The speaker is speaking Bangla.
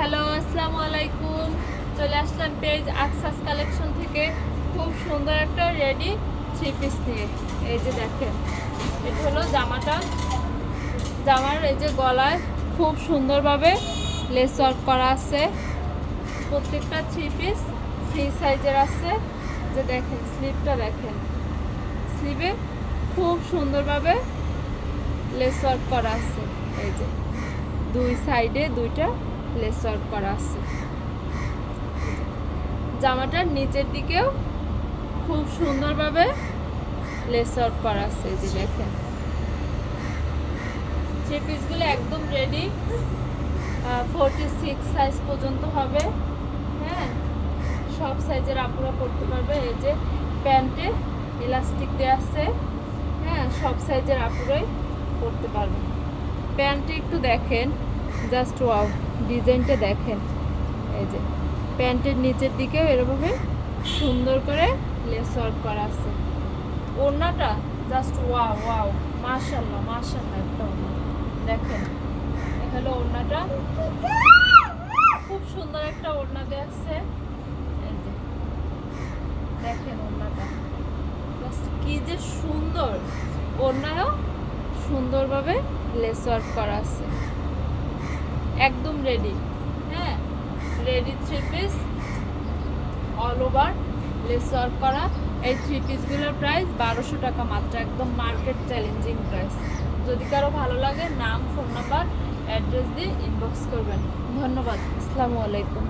হ্যালো, আসসালামু আলাইকুম। চলে আসলাম পেজ আকসাস কালেকশন থেকে খুব সুন্দর একটা রেডি থ্রি পিস নিয়ে। এই যে দেখেন, এটা হলো জামাটা। জামার এই যে গলায় খুব সুন্দরভাবে লেস ওয়ার্ক করা আছে। প্রত্যেকটা থ্রি পিস ফ্রি সাইজের আছে। যে দেখেন স্লিভটা দেখেন, স্লিভে খুব সুন্দরভাবে লেস ওয়ার্ক করা আছে। এই যে দুই সাইডে দুইটা লেস ওয়ার্ক করা আছে। জামাটার নিচের দিকেও খুব সুন্দরভাবে লেস ওয়ার্ক করা আছে। এই যে দেখেন থ্রি পিসগুলো একদম রেডি। 46 সাইজ পর্যন্ত হবে। হ্যাঁ, সব সাইজের আপুরা পরতে পারবে। এই যে প্যান্টে ইলাস্টিক দেওয়া আছে। হ্যাঁ, সব সাইজের আপুরাই পরতে পারবে। প্যান্টে একটু দেখেন, জাস্ট ওয়াও, ডিজাইনটা দেখেন। এই যে প্যান্টের নিচের দিকেও এরকমভাবে সুন্দর করে লেস ওয়ার্ক করা আছে। ওড়নাটা জাস্ট ওয়াও ওয়াও, মাশাআল্লাহ মাশাআল্লাহ। একটা ওড়না দেখেন, এ হলো ওড়নাটা। খুব সুন্দর একটা ওড়না দেওয়া আছে। এই যে দেখেন ওড়নাটা জাস্ট কি যে সুন্দর। ওড়নায়ও সুন্দরভাবে লেস ওয়ার্ক করা আছে। একদম রেডি। হ্যাঁ, ready three piece, all over less work করা। এই থ্রি পিসগুলোর প্রাইস 1200 টাকা মাত্র, একদম মার্কেট চ্যালেঞ্জিং প্রাইস। যদি কারো ভালো লাগে নাম, ফোন নাম্বার, অ্যাড্রেস দিয়ে ইনবক্স করবেন। ধন্যবাদ। আসসালামু আলাইকুম।